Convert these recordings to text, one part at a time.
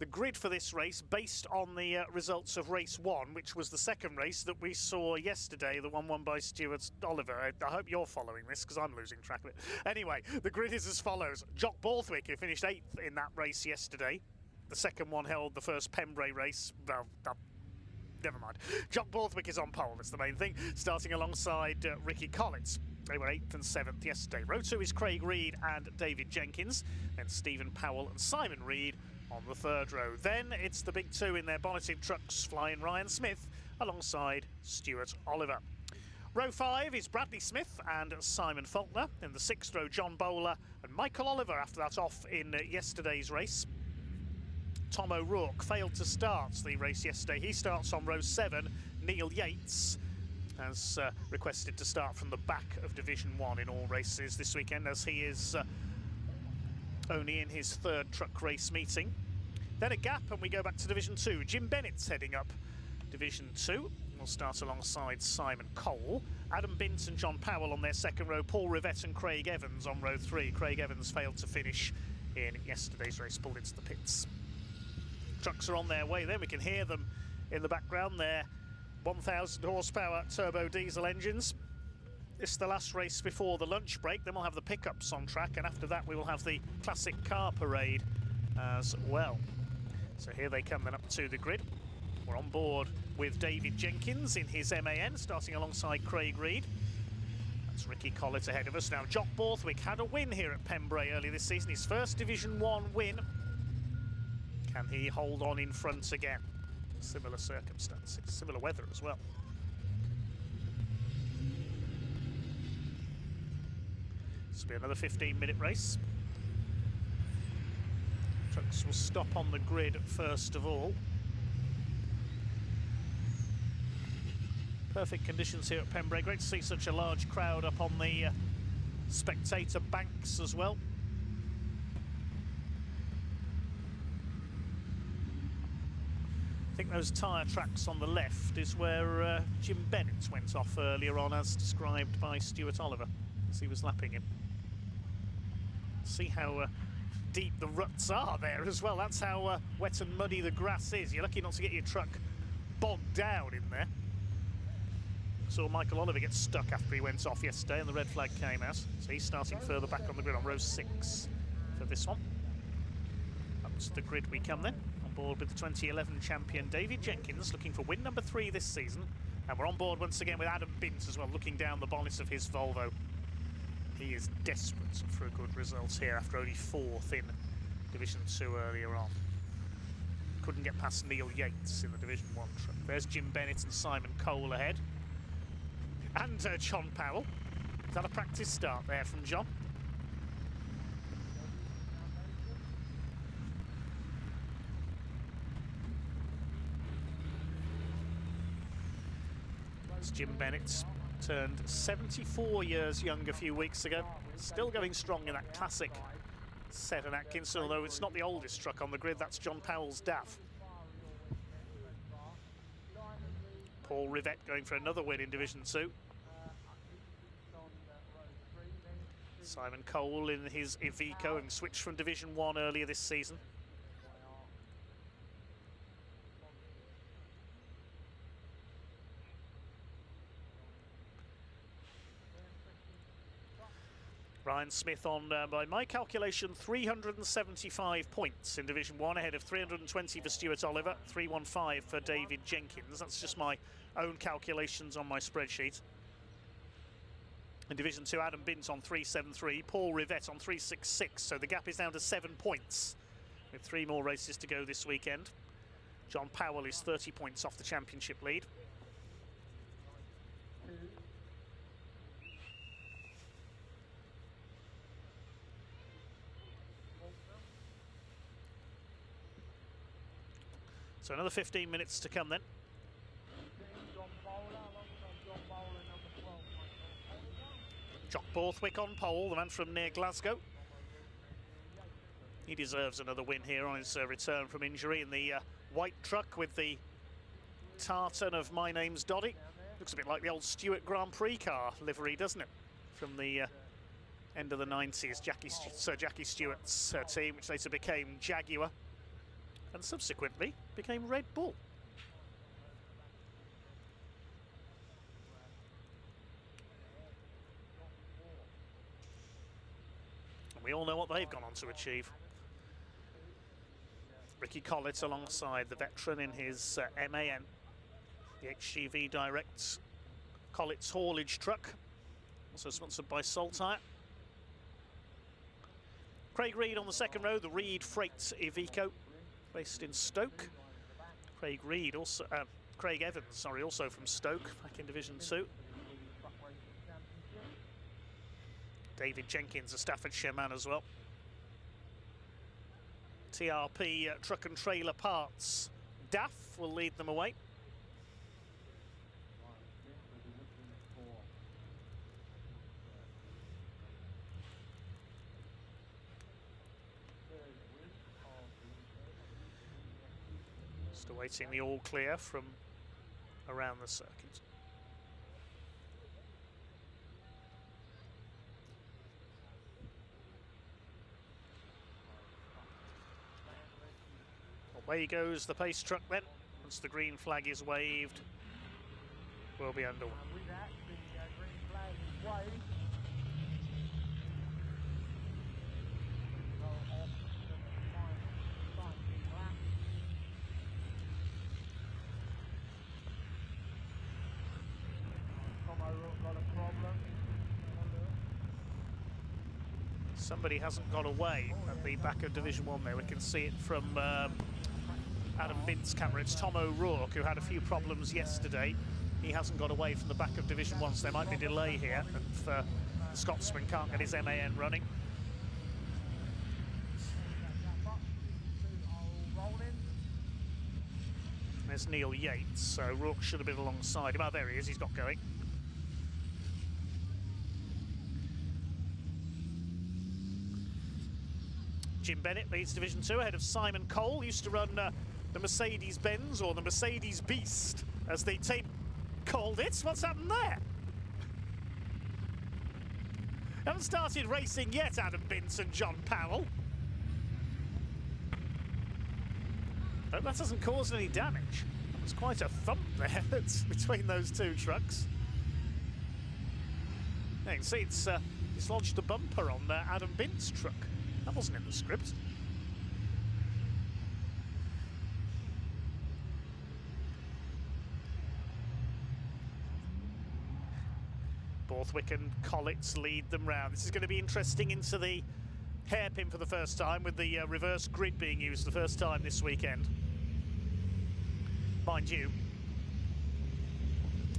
the grid for this race based on the results of race 1, which was the second race that we saw yesterday, the one won by Stuart Oliver. I hope you're following this because I'm losing track of it. Anyway, the grid is as follows. Jock Borthwick, who finished 8th in that race yesterday. The second one held the first Pembrey race. Well, never mind. Jock Borthwick is on pole, that's the main thing, starting alongside Ricky Collins. They were 8th and 7th yesterday. Row 2 is Craig Reed and David Jenkins, then Stephen Powell and Simon Reed on the third row. Then it's the big two in their bonneted trucks, flying Ryan Smith alongside Stuart Oliver. Row 5 is Bradley Smith and Simon Faulkner. In the 6th row, John Bowler and Michael Oliver after that off in yesterday's race. Tom O'Rourke failed to start the race yesterday. He starts on row 7. Neil Yates has requested to start from the back of Division 1 in all races this weekend, as he is only in his 3rd truck race meeting. Then a gap and we go back to Division 2. Jim Bennett's heading up Division 2. We'll start alongside Simon Cole. Adam Bint and John Powell on their 2nd row. Paul Rivett and Craig Evans on row 3. Craig Evans failed to finish in yesterday's race, pulled into the pits. Trucks are on their way then, we can hear them in the background there. 1,000 horsepower turbo diesel engines. This is the last race before the lunch break, then we'll have the pickups on track, and after that we will have the classic car parade as well. So here they come then up to the grid. We're on board with David Jenkins in his MAN, starting alongside Craig Reed. That's Ricky Collett ahead of us. Now Jock Borthwick had a win here at Pembrey earlier this season, his first Division 1 win. Can he hold on in front again? Similar circumstances, similar weather as well. This will be another 15-minute race. Trucks will stop on the grid first of all. Perfect conditions here at Pembrey. Great to see such a large crowd up on the spectator banks as well. I think those tyre tracks on the left is where Jim Bennett went off earlier on, as described by Stuart Oliver as he was lapping him. See how deep the ruts are there as well. That's how wet and muddy the grass is. You're lucky not to get your truck bogged down in there. Saw Michael Oliver get stuck after he went off yesterday and the red flag came out. So he's starting further back on the grid on row 6 for this one. Up to the grid we come then. On board with the 2011 champion David Jenkins, looking for win number 3 this season. And we're on board once again with Adam Bint as well, looking down the bonnet of his Volvo. He is desperate for a good result here after only 4th in Division 2 earlier on. Couldn't get past Neil Yates in the Division 1 truck. There's Jim Bennett and Simon Cole ahead. And John Powell. Is that a practice start there from John? Jim Bennett turned 74 years young a few weeks ago. Still going strong in that classic Seddon Atkinson, although it's not the oldest truck on the grid. That's John Powell's DAF. Paul Rivett going for another win in Division 2. Simon Cole in his Iveco, and switched from Division 1 earlier this season. Ryan Smith on, by my calculation, 375 points in Division 1, ahead of 320 for Stuart Oliver, 315 for David Jenkins. That's just my own calculations on my spreadsheet. In Division 2, Adam Bint on 373, Paul Rivett on 366, so the gap is down to 7 points, with 3 more races to go this weekend. John Powell is 30 points off the championship lead. So another 15 minutes to come then. Jock Borthwick on pole, the man from near Glasgow. He deserves another win here on his return from injury in the white truck with the tartan of My Name's Doddy. Looks a bit like the old Stewart Grand Prix car livery, doesn't it? From the end of the 90s, Sir Jackie Stewart's team, which later became Jaguar. and subsequently became Red Bull. And we all know what they've gone on to achieve. Ricky Collett alongside the veteran in his MAN, the HGV Direct Collett's haulage truck, also sponsored by Saltire. Craig Reed on the second row, the Reed Freight Iveco, based in Stoke. Craig Evans, sorry, also from Stoke, back in Division 2. David Jenkins, a Staffordshire man as well. TRP Truck and Trailer Parts, Daff will lead them away. Just awaiting the all clear from around the circuit. Away goes the pace truck then. Once the green flag is waved, we'll be underway. With that, the green flag is waved. Go off the final lap. Tomo got a problem. Somebody hasn't got away at the back of Division 1 there. We can see it from Adam Bint's camera. It's Tom O'Rourke, who had a few problems yesterday. He hasn't got away from the back of Division 1, so there might be a delay here if the Scotsman can't get his MAN running. There's Neil Yates, so Rourke should have been alongside him. Oh, there he is, he's got going. Jim Bennett leads Division 2 ahead of Simon Cole. Used to run the Mercedes-Benz, or the Mercedes Beast, as the team called it. What's happened there? Haven't started racing yet, Adam Bintz and John Powell. Hope that hasn't caused any damage. There's quite a thump there between those two trucks. You can see it's dislodged the bumper on Adam Bintz's truck. That wasn't in the script. Borthwick and Collett lead them round. This is going to be interesting into the hairpin for the first time, with the reverse grid being used the first time this weekend. Mind you,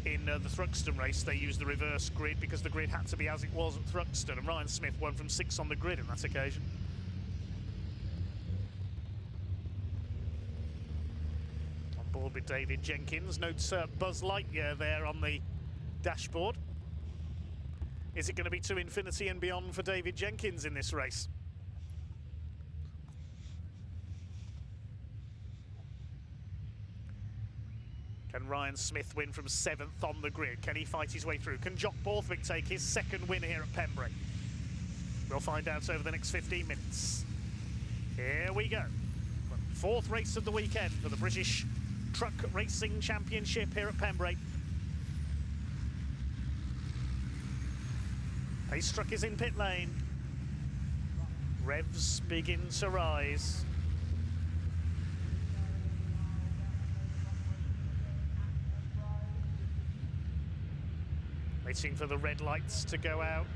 in the Thruxton race they used the reverse grid because the grid had to be as it was at Thruxton, and Ryan Smith won from 6 on the grid on that occasion. On board with David Jenkins. Notes Buzz Lightyear there on the dashboard. Is it going to be to infinity and beyond for David Jenkins in this race? Can Ryan Smith win from 7th on the grid? Can he fight his way through? Can Jock Borthwick take his second win here at Pembrey? We'll find out over the next 15 minutes. Here we go. 4th race of the weekend for the British Truck Racing Championship here at Pembrey. Pace truck is in pit lane. Revs begin to rise. Waiting for the red lights to go out.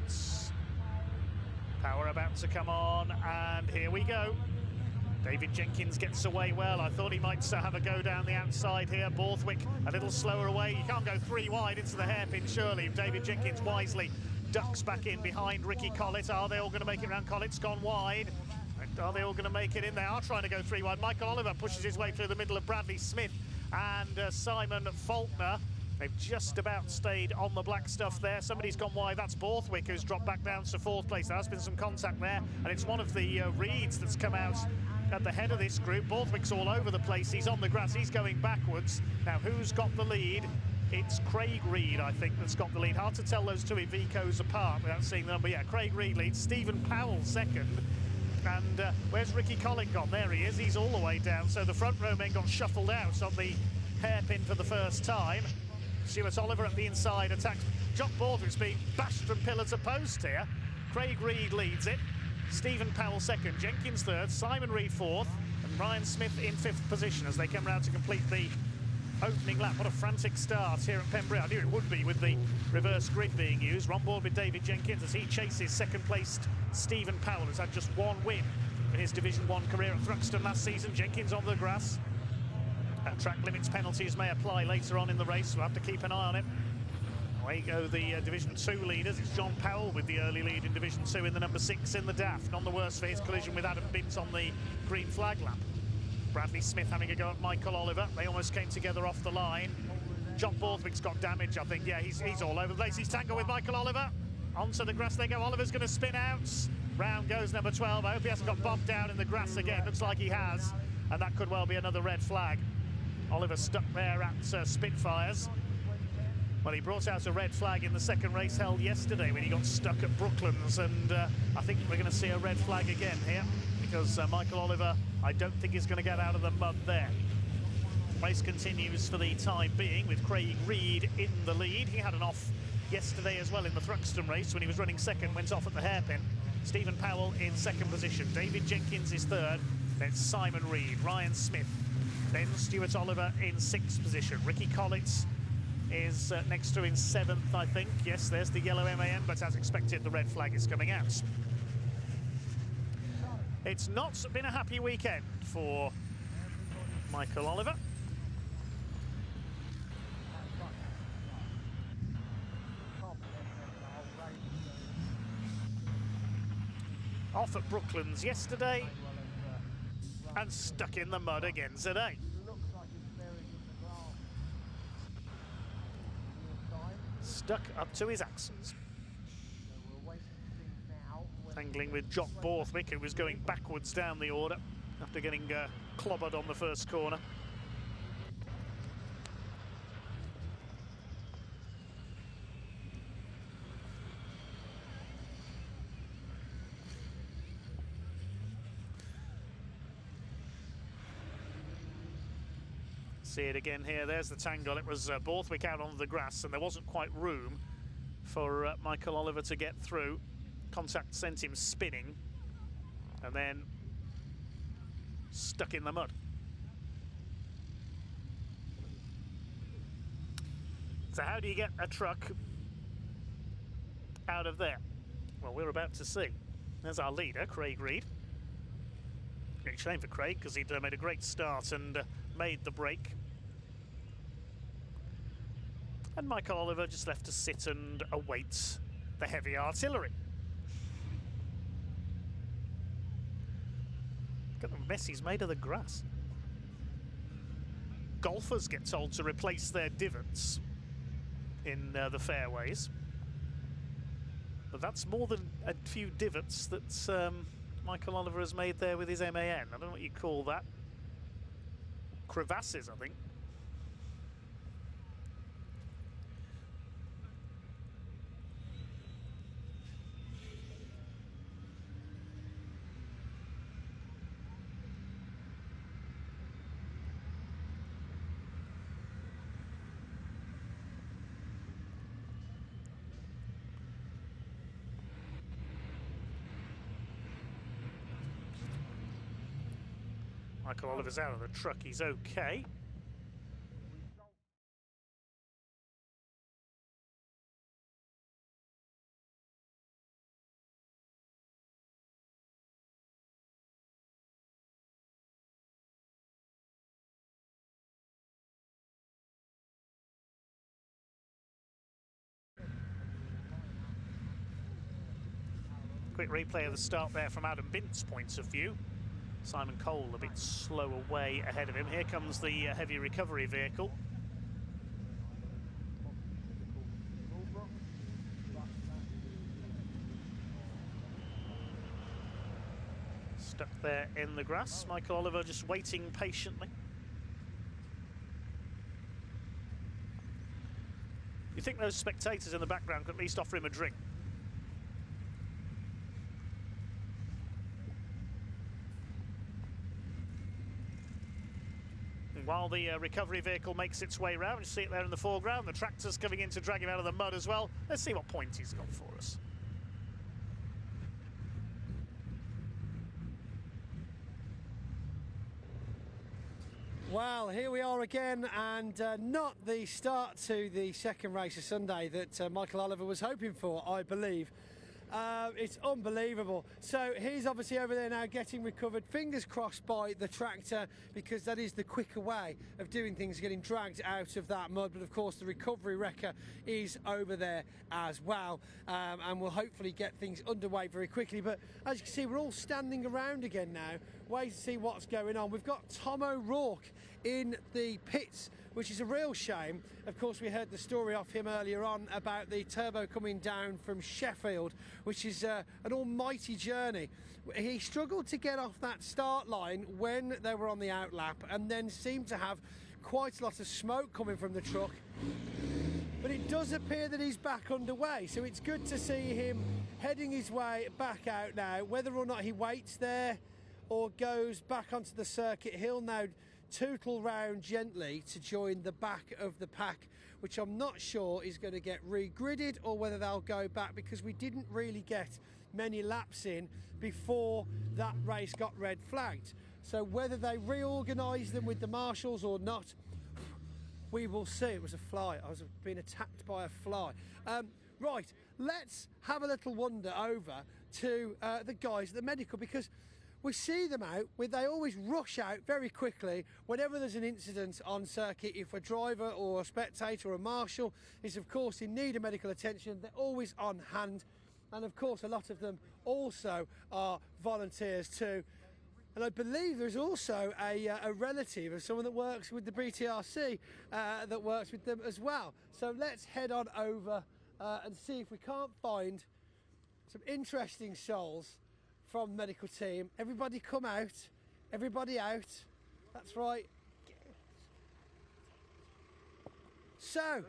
Power about to come on, and here we go. David Jenkins gets away well. I thought he might have a go down the outside here. Borthwick a little slower away. You can't go 3 wide into the hairpin, surely. David Jenkins wisely ducks back in behind Ricky Collett. Are they all going to make it around? Collett's gone wide. Are they all going to make it in? They are trying to go 3 wide. Michael Oliver pushes his way through the middle of Bradley Smith and Simon Faulkner. They've just about stayed on the black stuff there. Somebody's gone wide. That's Borthwick, who's dropped back down to 4th place. There has been some contact there, and it's one of the Reeds that's come out at the head of this group. Borthwick's all over the place. He's on the grass. He's going backwards. Now, who's got the lead? It's Craig Reed, I think, that's got the lead. Hard to tell those two Ivecos apart without seeing the number. Yeah, Craig Reed leads. Stephen Powell second. And where's Ricky Collin gone? There he is. He's all the way down. So the front row men got shuffled out on the hairpin for the first time. Stuart Oliver at the inside attacks. Jock Baldwin's being bashed from pillar to post here. Craig Reed leads it. Stephen Powell second, Jenkins third, Simon Reed fourth, and Ryan Smith in fifth position as they come round to complete the opening lap. What a frantic start here at Pembrey. I knew it would be with the reverse grid being used. On board with David Jenkins as he chases second placed Stephen Powell, who's had just one win in his Division 1 career at Thruxton last season. Jenkins on the grass. Track limits penalties may apply later on in the race. We'll have to keep an eye on it. Away go the Division 2 leaders. It's John Powell with the early lead in Division 2 in the number 6 in the DAF. None the worse for his collision with Adam Bint on the green flag lap. Bradley Smith having a go at Michael Oliver. They almost came together off the line. John Borthwick's got damage, I think. Yeah, he's all over the place. He's tangled with Michael Oliver. Onto the grass they go. Oliver's going to spin out. Round goes number 12. I hope he hasn't got bogged down in the grass again. Looks like he has. And that could well be another red flag. Oliver stuck there at Spitfires. Well, he brought out a red flag in the second race held yesterday when he got stuck at Brooklands, and I think we're going to see a red flag again here because Michael Oliver, I don't think he's going to get out of the mud there. Race continues for the time being with Craig Reed in the lead. He had an off yesterday as well in the Thruxton race when he was running second, went off at the hairpin. Stephen Powell in second position. David Jenkins is third. Then Simon Reed, Ryan Smith. Then Stuart Oliver in sixth position. Ricky Collins is next to in seventh, I think. Yes, there's the yellow MAN, but as expected, the red flag is coming out. It's not been a happy weekend for Michael Oliver. Off at Brooklands yesterday and stuck in the mud again today. Stuck up to his axles. Tangling with Jock Borthwick, who was going backwards down the order after getting clobbered on the first corner. See it again here. There's the tangle. It was Borthwick out on the grass, and there wasn't quite room for Michael Oliver to get through. Contact sent him spinning, and then stuck in the mud. So how do you get a truck out of there? Well, we're about to see. There's our leader, Craig Reed. Great shame for Craig, because he'd made a great start and made the break. And Michael Oliver just left to sit and await the heavy artillery. Look at the mess he's made of the grass. Golfers get told to replace their divots in the fairways. But that's more than a few divots that Michael Oliver has made there with his MAN. I don't know what you call that. Crevasses, I think. Michael Oliver's out of the truck, he's okay. Quick replay of the start there from Adam Bint's point of view. Simon Cole a bit slow away ahead of him. Here comes the heavy recovery vehicle. Stuck there in the grass. Michael Oliver just waiting patiently. You think those spectators in the background could at least offer him a drink? While the recovery vehicle makes its way round, you see it there in the foreground. The tractor's coming in to drag him out of the mud as well. Let's see what point he's got for us. Well, here we are again, and not the start to the second race of Sunday that Michael Oliver was hoping for, I believe. It's unbelievable. So he's obviously over there now getting recovered, fingers crossed, by the tractor, because that is the quicker way of doing things, getting dragged out of that mud. But of course the recovery wrecker is over there as well, and we'll hopefully get things underway very quickly. But as you can see, we're all standing around again now, waiting to see what's going on. We've got Tom O'Rourke in the pits, which is a real shame. Of course, we heard the story off him earlier on about the turbo coming down from Sheffield, which is an almighty journey. He struggled to get off that start line when they were on the outlap, and then seemed to have quite a lot of smoke coming from the truck. But it does appear that he's back underway, so it's good to see him heading his way back out now. Whether or not he waits there or goes back onto the circuit, he'll now tootle round gently to join the back of the pack, which I'm not sure is going to get regridded or whether they'll go back, because we didn't really get many laps in before that race got red flagged. So whether they reorganise them with the marshals or not, we will see. It was a fly. I was being attacked by a fly. Right, let's have a little wander over to the guys at the medical, because we see them out, they always rush out very quickly whenever there's an incident on circuit. If a driver or a spectator or a marshal is of course in need of medical attention, they're always on hand. And of course a lot of them also are volunteers too. And I believe there's also a relative of someone that works with the BTRC that works with them as well. So let's head on over and see if we can't find some interesting souls from the medical team. Everybody come out, everybody out. That's right. So,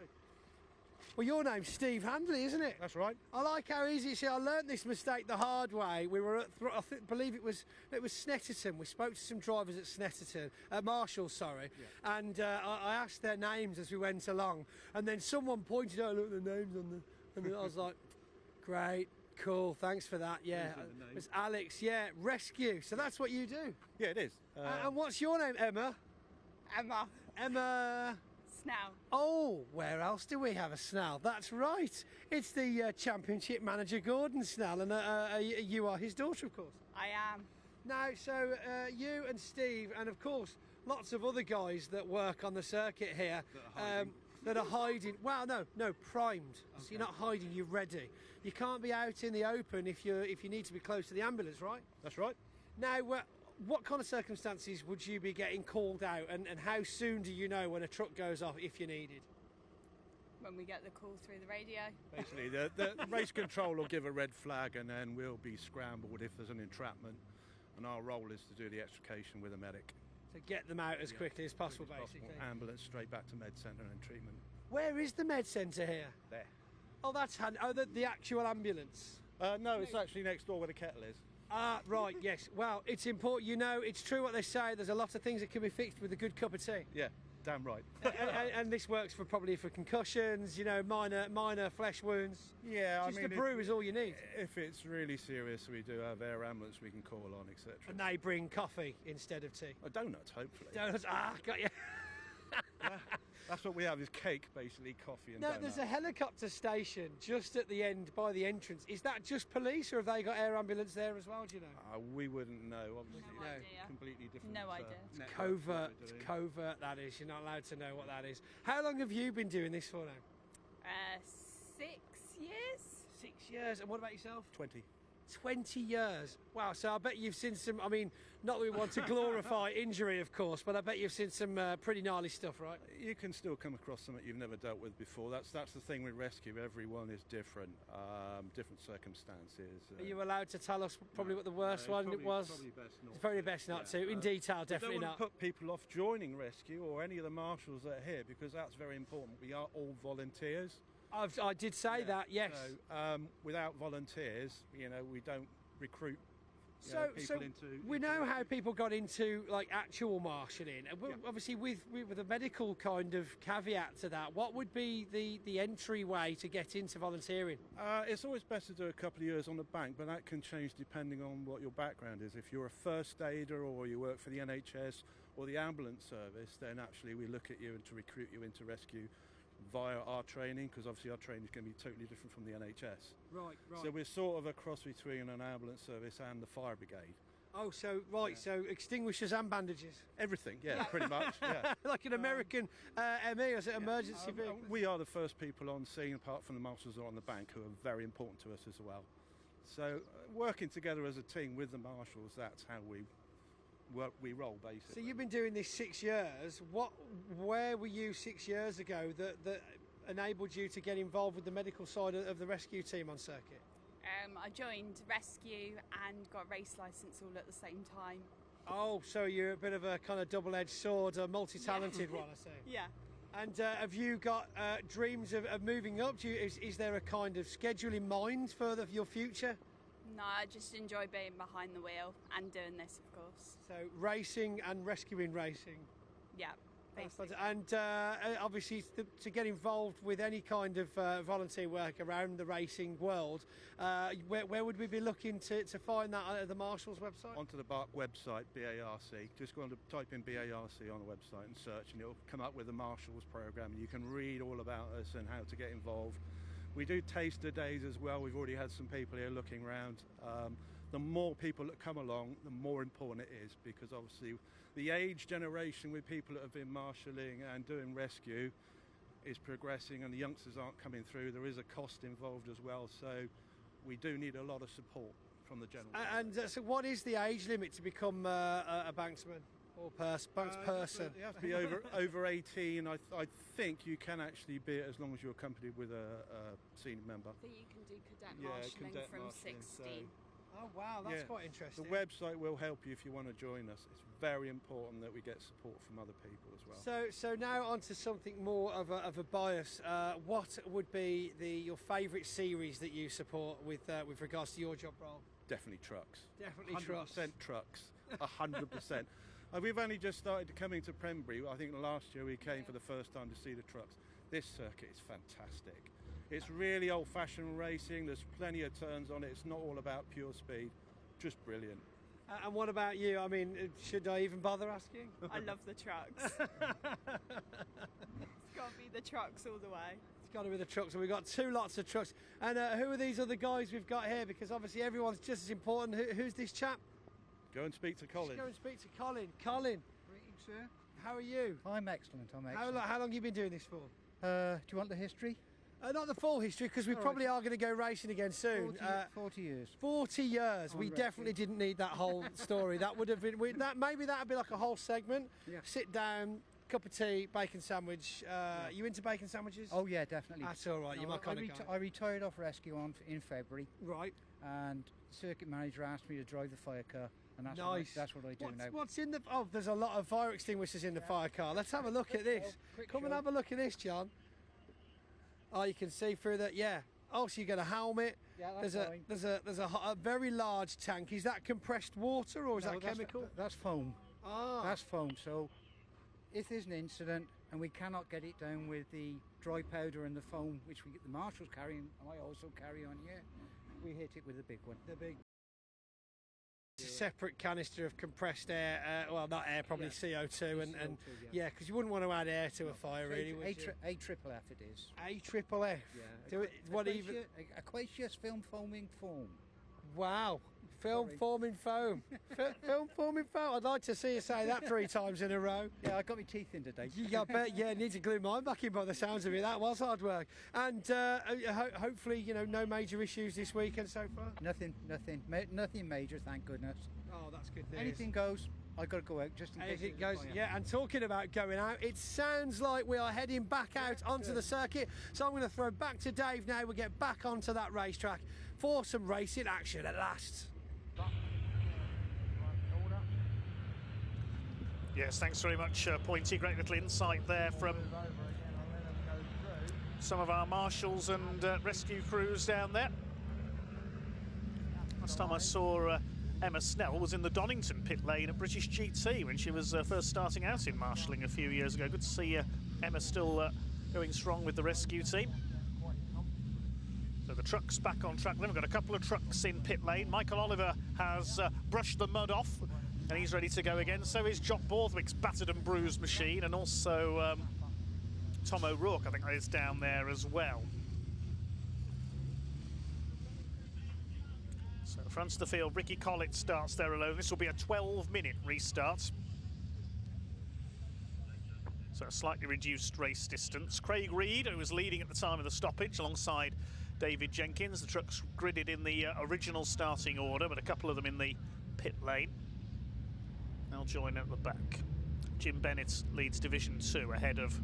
well, your name's Steve Handley, isn't it? That's right. I like how easy. See, I learnt this mistake the hard way. We were at, believe it was Snetterton. We spoke to some drivers at Snetterton, Marshall, sorry, yeah. And I asked their names as we went along, and then someone pointed out, look, the names on the, and I was like, great. Cool, thanks for that. Yeah, it was Alex. Yeah, rescue. So that's what you do. Yeah, it is. And what's your name, Emma? Emma. Snell. Oh, where else do we have a Snell? That's right. It's the championship manager, Gordon Snell, and you are his daughter, of course. I am. Now, so you and Steve, and of course, lots of other guys that work on the circuit here. That are hiding. Well, no, primed. Okay. So you're not hiding, you're ready. You can't be out in the open if you need to be close to the ambulance, right? That's right. Now, what kind of circumstances would you be getting called out, and how soon do you know when a truck goes off if you're needed? When we get the call through the radio. Basically, the race control will give a red flag, and then we'll be scrambled if there's an entrapment, and our role is to do the extrication with a medic. To get them out as quickly as possible, basically. Ambulance straight back to med centre and treatment. Where is the med centre here? There. Oh, that's handy. Oh, the actual ambulance. No, it's actually next door where the kettle is. Ah, right, yes. Well, it's important. You know, it's true what they say. There's a lot of things that can be fixed with a good cup of tea. Yeah, damn right. and this works for probably for concussions, you know, minor flesh wounds. Yeah, just the brew is all you need. If it's really serious, we do have air ambulance we can call on, etc. And they bring coffee instead of tea. Donuts, hopefully. Donuts. Ah, got you. That's what we have, is cake, basically, coffee and donuts. There's a helicopter station just at the end by the entrance. Is that just police, or have they got air ambulance there as well, do you know? We wouldn't know, obviously. No idea. Completely different. No idea. It's covert. It's covert, that is. You're not allowed to know what that is. How long have you been doing this for now? 6 years. 6 years. And what about yourself? 20. 20 years. Wow, so I bet you've seen some, I mean, not that we want to glorify injury, of course, but I bet you've seen some pretty gnarly stuff, right? You can still come across something you've never dealt with before. That's the thing with rescue. Everyone is different, different circumstances. Are you allowed to tell us probably what the worst one probably, it was? Probably best not. It's probably best not to. In detail, definitely not. not. Put people off joining rescue or any of the marshals that are here, because that's very important. We are all volunteers. I did say that, yes. So without volunteers, you know, we don't recruit So we know how people got into like actual marshalling. Obviously, with a medical kind of caveat to that, what would be the entryway to get into volunteering? It's always best to do a couple of years on the bank, but that can change depending on what your background is. If you're a first aider or you work for the NHS or the ambulance service, then actually we look at you and to recruit you into rescue via our training, because obviously our training is going to be totally different from the NHS. Right. So we're sort of a cross between an ambulance service and the fire brigade. Oh, so so extinguishers and bandages. Everything, yeah, pretty much. Yeah. Like an American ME, or is it emergency vehicle? We are the first people on scene, apart from the marshals who are on the bank, who are very important to us as well. So working together as a team with the marshals, that's how we roll, basically. So you've been doing this 6 years. Where were you 6 years ago that enabled you to get involved with the medical side of the rescue team on circuit? I joined rescue and got a race licence all at the same time. Oh, so you're a bit of a kind of double-edged sword, a multi-talented one, I see. Yeah. And have you got dreams of moving up? Is there a kind of schedule in mind for your future? No, I just enjoy being behind the wheel and doing this, of course. So racing and rescuing racing. Yeah, basically. And obviously to get involved with any kind of volunteer work around the racing world, where would we be looking to find that at the Marshals website? Onto the BARC website, BARC. Just go on to type in BARC on the website and search, and it'll come up with the Marshals programme. You can read all about us and how to get involved. We do taster days as well. We've already had some people here looking around. The more people that come along, the more important it is, because obviously the age generation with people that have been marshalling and doing rescue is progressing, and the youngsters aren't coming through. There is a cost involved as well, so we do need a lot of support from the general. And so what is the age limit to become a banksman or banksperson? You have to be over 18. I think you can actually be it as long as you're accompanied with a senior member. I think you can do cadet marshalling cadet from marshalling, 16. Oh wow, that's quite interesting. The website will help you if you want to join us. It's very important that we get support from other people as well. So now on to something more of a bias. What would be your favourite series that you support with regards to your job role? Definitely trucks. Definitely 100% trucks. 100%. We've only just started coming to Pembrey. I think last year we came for the first time to see the trucks. This circuit is fantastic. It's really old-fashioned racing. There's plenty of turns on it. It's not all about pure speed. Just brilliant. And what about you? I mean, should I even bother asking? I love the trucks. It's got to be the trucks all the way. It's got to be the trucks, and we've got two lots of trucks. And who are these other guys we've got here? Because obviously everyone's just as important. Who's this chap? Go and speak to Colin. Let's go and speak to Colin. Colin. Greetings, sir. How are you? I'm excellent, How long have you been doing this for? Do you want the history? Not the full history, because we probably are going to go racing again soon. 40 years. 40 years. We definitely didn't need that whole story. That would have been maybe that would be like a whole segment. Yeah. Sit down, cup of tea, bacon sandwich. You into bacon sandwiches? Oh yeah, definitely. That's all right. No, You're my kind of guy. I retired off rescue in February. Right. And the circuit manager asked me to drive the fire car, and that's what I do now. What's in the? Oh, there's a lot of fire extinguishers in the fire car. Let's have a look at this. Come and have a look at this, John. Oh, you can see through that. Yeah. Oh, so you got a helmet. Yeah, that's fine. There's a very large tank. Is that compressed water or is that chemical? That's foam. Ah. That's foam. So if there's an incident and we cannot get it down with the dry powder and the foam, which the marshals carry, and I also carry on here, we hit it with the big one. The big. It's a separate canister of compressed air. Well, not air, probably CO2, and yeah, because you wouldn't want to add air to a fire, really. Would you? A-triple-F it is. A-triple-F. Yeah. Do it. What even? Aquacious film foaming foam. Wow. Film forming foam. Film forming foam. I'd like to see you say that 3 times in a row. Yeah, I got my teeth in today. I bet. Yeah, need to glue mine back in by the sounds of it. That was hard work. And hopefully, no major issues this weekend so far. Nothing major, thank goodness. Oh, that's good news. Anything goes. I got to go out just in case. It goes. Yeah, and talking about going out, it sounds like we are heading back out onto the circuit. So I'm going to throw back to Dave now. We'll get back onto that racetrack for some racing action at last. Yes, thanks very much, Pointy. Great little insight there from some of our marshals and rescue crews down there. Last time I saw Emma Snell was in the Donington pit lane at British GT when she was first starting out in marshalling a few years ago. Good to see Emma still going strong with the rescue team. So the truck's back on track. Then we've got a couple of trucks in pit lane. Michael Oliver has brushed the mud off and he's ready to go again. So is Jock Borthwick's battered and bruised machine, and also Tom O'Rourke, I think, is down there as well. So front of the field, Ricky Collett starts there alone. This will be a 12-minute restart. So a slightly reduced race distance. Craig Reed, who was leading at the time of the stoppage, alongside David Jenkins. The truck's gridded in the original starting order, but a couple of them in the pit lane. They'll join at the back. Jim Bennett leads Division 2 ahead of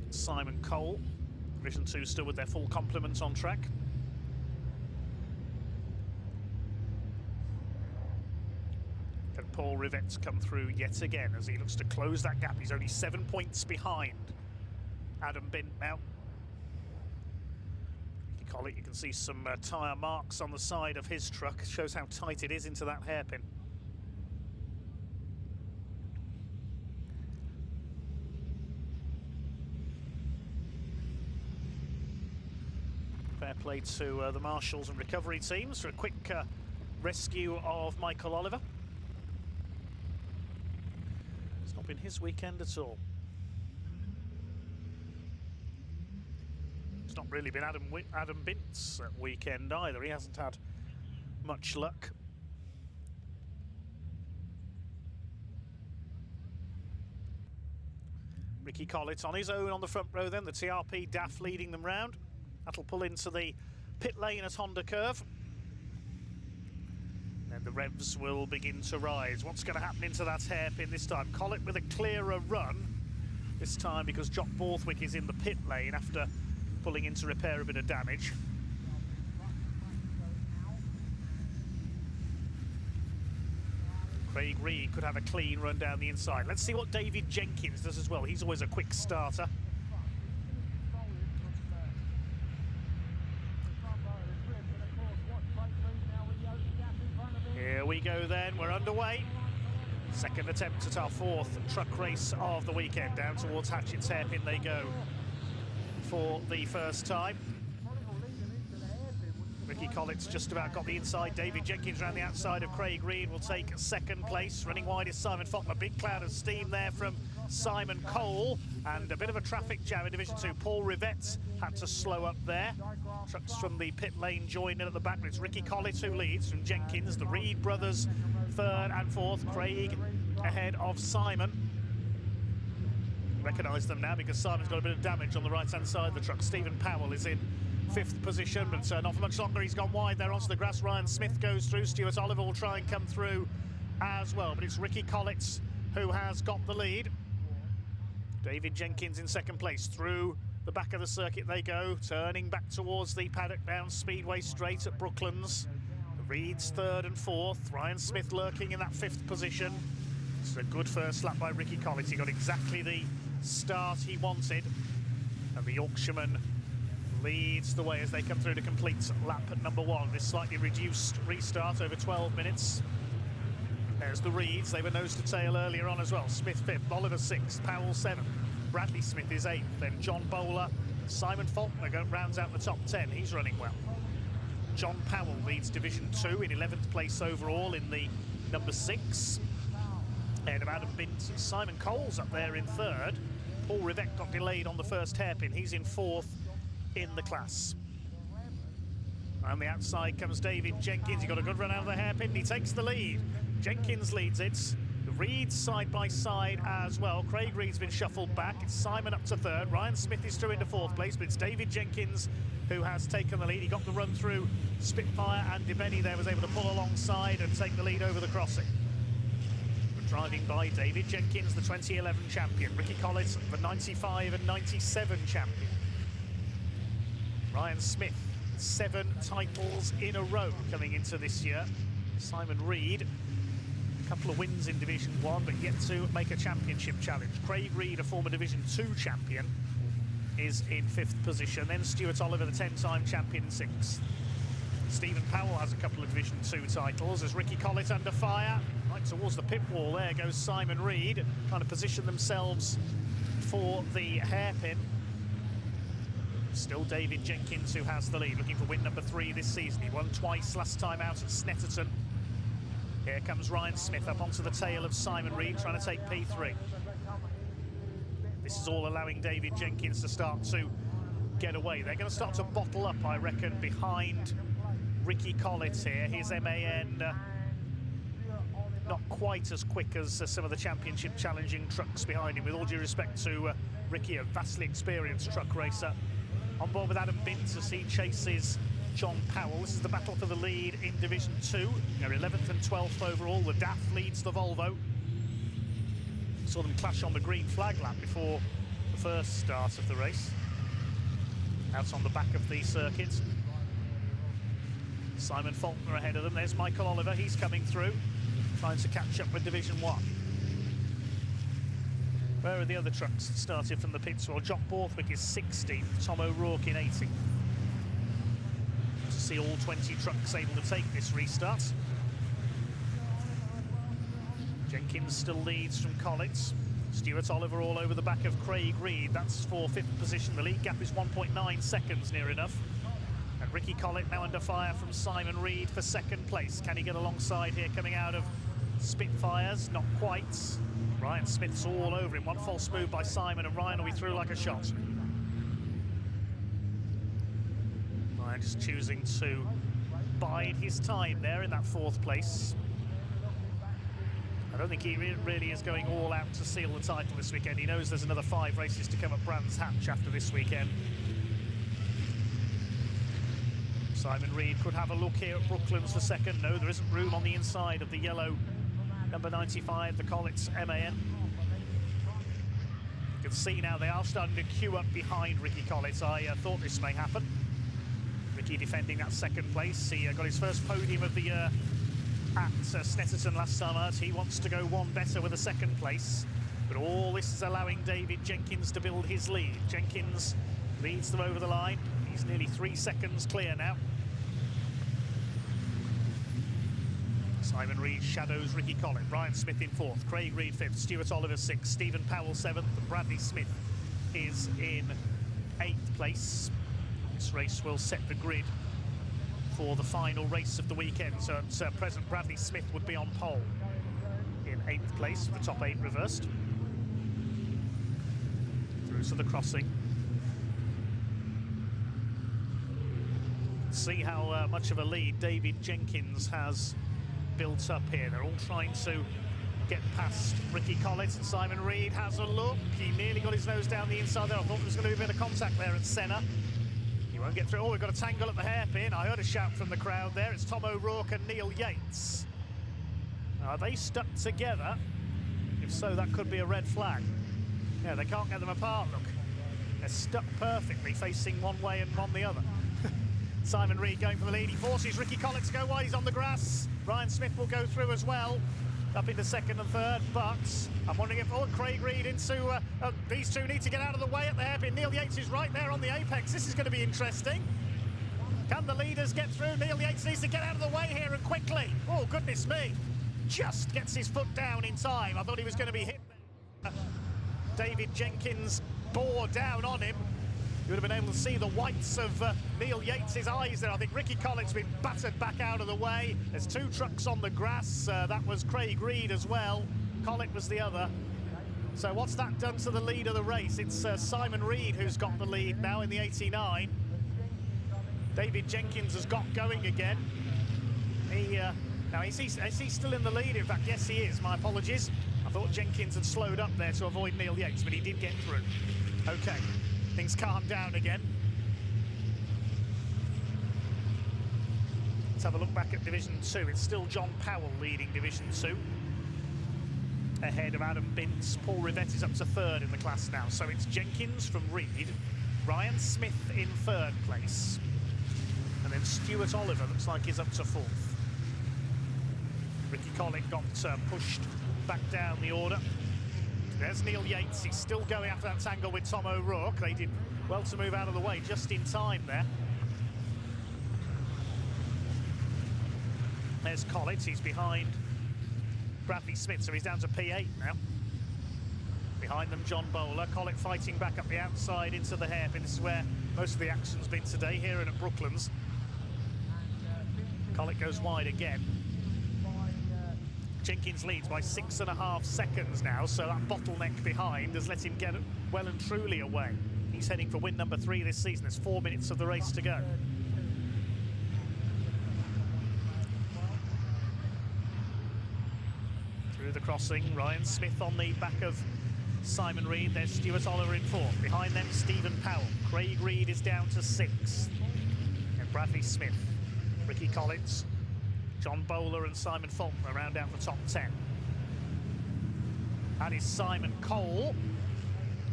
Simon Cole. Division 2 still with their full complement on track. And Paul Rivette's come through yet again as he looks to close that gap. He's only 7 points behind Adam Bint now. Collett, you can see some tyre marks on the side of his truck. Shows how tight it is into that hairpin. Fair play to the marshals and recovery teams for a quick rescue of Michael Oliver. It's not been his weekend at all. It's not really been Adam Bint's weekend either. He hasn't had much luck. Ricky Collett on his own on the front row then. The TRP DAF leading them round. That'll pull into the pit lane at Honda Curve. Then the revs will begin to rise. What's going to happen into that hairpin this time? Collett with a clearer run this time because Jock Borthwick is in the pit lane after pulling in to repair a bit of damage. Craig Reed could have a clean run down the inside. Let's see what David Jenkins does as well. He's always a quick starter. Here we go then, we're underway. Second attempt at our fourth truck race of the weekend. Down towards Hatchett's hairpin they go for the first time. Ricky Collett's just about got the inside. David Jenkins around the outside of Craig Reed will take second place. Running wide is Simon Faulkner. Big cloud of steam there from Simon Cole. And a bit of a traffic jam in Division 2. Paul Rivette had to slow up there. Trucks from the pit lane join in at the back. It's Ricky Collett who leads from Jenkins. The Reed brothers third and fourth. Craig ahead of Simon. Recognise them now because Simon's got a bit of damage on the right-hand side of the truck. Stephen Powell is in fifth position, but not for much longer. He's gone wide there onto the grass. Ryan Smith goes through. Stuart Oliver will try and come through as well, but it's Ricky Collett who has got the lead. David Jenkins in second place. Through the back of the circuit they go, turning back towards the paddock down Speedway Straight at Brooklands. The Reeds third and fourth. Ryan Smith lurking in that fifth position. It's a good first lap by Ricky Collett. He got exactly the start he wanted, and the Yorkshireman leads the way as they come through to complete lap at number one. This slightly reduced restart over 12 minutes. There's the Reeds. They were nose to tail earlier on as well. Smith fifth, Oliver sixth, Powell seventh, Bradley Smith is eighth, then John Bowler, Simon Faulkner rounds out the top 10. He's running well. John Powell leads Division 2 in 11th place overall in the number 6. Ahead of Adam Bint. Simon Cole's up there in third. Paul Rivette got delayed on the first hairpin. He's in fourth in the class. On the outside comes David Jenkins. He got a good run out of the hairpin. He takes the lead. Jenkins leads it. The Reeds side by side as well. Craig Reed's been shuffled back. It's Simon up to third. Ryan Smith is through into fourth place, but it's David Jenkins who has taken the lead. He got the run through Spitfire, and DeBenny there was able to pull alongside and take the lead over the crossing. Driving by David Jenkins, the 2011 champion. Ricky Collett, the 95 and 97 champion. Ryan Smith, 7 titles in a row coming into this year. Simon Reed, a couple of wins in Division 1, but yet to make a championship challenge. Craig Reed, a former Division 2 champion, is in 5th position. Then Stuart Oliver, the 10-time champion, in 6th. Stephen Powell has a couple of Division 2 titles. As Ricky Collett under fire, right towards the pit wall, there goes Simon Reed, trying to position themselves for the hairpin. Still David Jenkins who has the lead, looking for win number 3 this season. He won twice last time out at Snetterton. Here comes Ryan Smith up onto the tail of Simon Reed, trying to take P3. This is all allowing David Jenkins to start to get away. They're going to start to bottle up, I reckon, behind Ricky Collett here. His MAN not quite as quick as some of the championship challenging trucks behind him. With all due respect to Ricky, a vastly experienced truck racer. On board with Adam Bint as he chases John Powell. This is the battle for the lead in Division 2. They're 11th and 12th overall. The DAF leads the Volvo. Saw them clash on the green flag lap before the first start of the race. Out on the back of the circuit. Simon Faulkner ahead of them. There's Michael Oliver. He's coming through, trying to catch up with Division 1. Where are the other trucks that started from the pits? Well, Jock Borthwick is 16th, Tom O'Rourke in 18th. To see all 20 trucks able to take this restart. Jenkins still leads from Collett. Stuart Oliver all over the back of Craig Reed. That's for 5th position. The lead gap is 1.9 seconds, near enough. And Ricky Collett now under fire from Simon Reed for 2nd place. Can he get alongside here coming out of Spitfires? Not quite. Ryan Smith's all over him. One false move by Simon and Ryan will be through like a shot. Ryan just choosing to bide his time there in that 4th place. I don't think he really is going all out to seal the title this weekend. He knows there's another 5 races to come at Brands Hatch after this weekend. Simon Reed could have a look here at Brooklands for 2nd. No, there isn't room on the inside of the yellow number 95, the Collett's MAN. You can see now they are starting to queue up behind Ricky Collett. I thought this may happen. Ricky defending that 2nd place. He got his first podium of the year at Snetterton last time out. He wants to go one better with a 2nd place. But all this is allowing David Jenkins to build his lead. Jenkins leads them over the line. He's nearly 3 seconds clear now. Simon Reed shadows Ricky Collett. Ryan Smith in 4th, Craig Reed 5th, Stuart Oliver 6th, Stephen Powell 7th, and Bradley Smith is in 8th place. This race will set the grid for the final race of the weekend. So at present, Bradley Smith would be on pole in 8th place, with the top 8 reversed. Through to the crossing. See how much of a lead David Jenkins has built up here. They're all trying to get past Ricky Collett, and Simon Reed has a look. He nearly got his nose down the inside there. I thought there was going to be a bit of contact there at Senna. He won't get through. Oh, we've got a tangle at the hairpin. I heard a shout from the crowd there. It's Tom O'Rourke and Neil Yates. Are they stuck together? If so, that could be a red flag. Yeah, they can't get them apart, look. They're stuck perfectly, facing one way and one the other. Simon Reed going for the lead. He forces Ricky Collett to go wide. He's on the grass. Ryan Smith will go through as well, up into 2nd and 3rd, but I'm wondering if Craig Reed into these two need to get out of the way at the hairpin. Neil Yates is right there on the apex. This is going to be interesting. Can the leaders get through? Neil Yates needs to get out of the way here and quickly. Oh, goodness me. Just gets his foot down in time. I thought he was going to be hit. David Jenkins bore down on him. You would have been able to see the whites of Neil Yates' eyes there. I think Ricky Collett's been battered back out of the way. There's 2 trucks on the grass. That was Craig Reed as well. Collett was the other. So what's that done to the lead of the race? It's Simon Reed who's got the lead now in the 89. David Jenkins has got going again. Now, is he still in the lead? In fact, yes, he is. My apologies. I thought Jenkins had slowed up there to avoid Neil Yates, but he did get through. Okay. Things calm down again. Let's have a look back at Division 2. It's still John Powell leading Division 2. Ahead of Adam Bintz. Paul Rivette is up to 3rd in the class now. So it's Jenkins from Reed. Ryan Smith in 3rd place. And then Stuart Oliver looks like he's up to 4th. Ricky Collett got pushed back down the order. There's Neil Yates. He's still going after that tangle with Tom O'Rourke. They did well to move out of the way just in time there. There's Collins, he's behind Bradley Smith, so he's down to P8 now. Behind them, John Bowler. Collett fighting back up the outside into the hairpin. This is where most of the action's been today, here and at Brooklands. Collett goes wide again. Jenkins leads by 6.5 seconds now, so that bottleneck behind has let him get well and truly away. He's heading for win number 3 this season. There's 4 minutes of the race to go. Through the crossing, Ryan Smith on the back of Simon Reed. There's Stuart Oliver in 4th. Behind them, Stephen Powell. Craig Reed is down to 6th. And Bradley Smith, Ricky Collins, John Bowler and Simon Fulton round out the top 10. That is Simon Cole.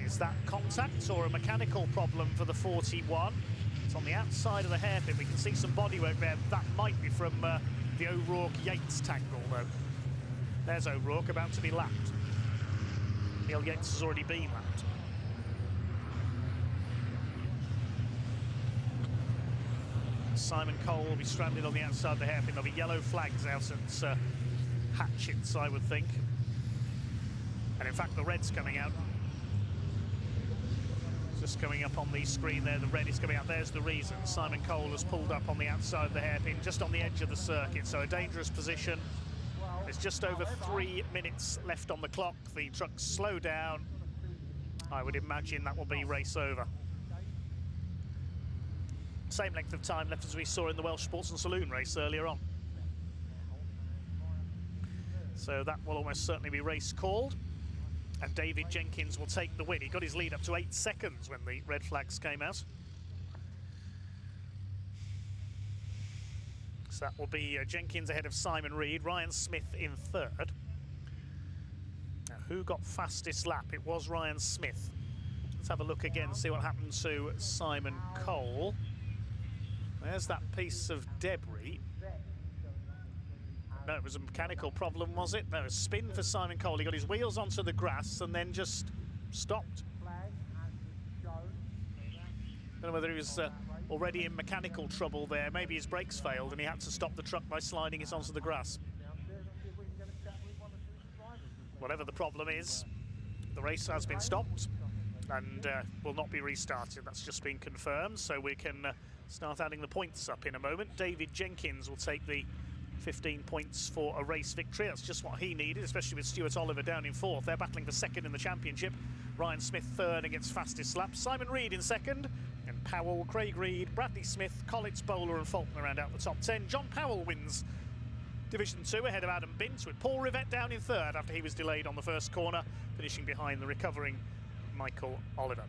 Is that contact or a mechanical problem for the 41? It's on the outside of the hairpin. We can see some bodywork there. That might be from the O'Rourke-Yates tangle, though. There's O'Rourke about to be lapped. Neil Yates has already been lapped. Simon Cole will be stranded on the outside of the hairpin. There'll be yellow flags out at Hatchets, I would think. And in fact, the red's coming out. Just coming up on the screen there, the red is coming out. There's the reason. Simon Cole has pulled up on the outside of the hairpin, just on the edge of the circuit, so a dangerous position. There's just over 3 minutes left on the clock. The trucks slow down. I would imagine that will be race over. Same length of time left as we saw in the Welsh Sports and Saloon race earlier on. So that will almost certainly be race called. And David Jenkins will take the win. He got his lead up to 8 seconds when the red flags came out. So that will be Jenkins ahead of Simon Reed, Ryan Smith in 3rd. Now, who got fastest lap? It was Ryan Smith. Let's have a look again, see what happened to Simon Cole. There's that piece of debris. No, it was a mechanical problem, was it? No, a spin for Simon Cole. He got his wheels onto the grass and then just stopped. I don't know whether he was already in mechanical trouble there. Maybe his brakes failed and he had to stop the truck by sliding it onto the grass. Whatever the problem is, the race has been stopped and will not be restarted. That's just been confirmed, so we can start adding the points up in a moment. David Jenkins will take the 15 points for a race victory. That's just what he needed, especially with Stuart Oliver down in 4th. They're battling for 2nd in the championship. Ryan Smith 3rd against fastest lap. Simon Reed in 2nd. And Powell, Craig Reed, Bradley Smith, Collins, Bowler and Fulton around out the top 10. John Powell wins Division 2 ahead of Adam Bint, with Paul Rivett down in 3rd after he was delayed on the first corner, finishing behind the recovering Michael Oliver.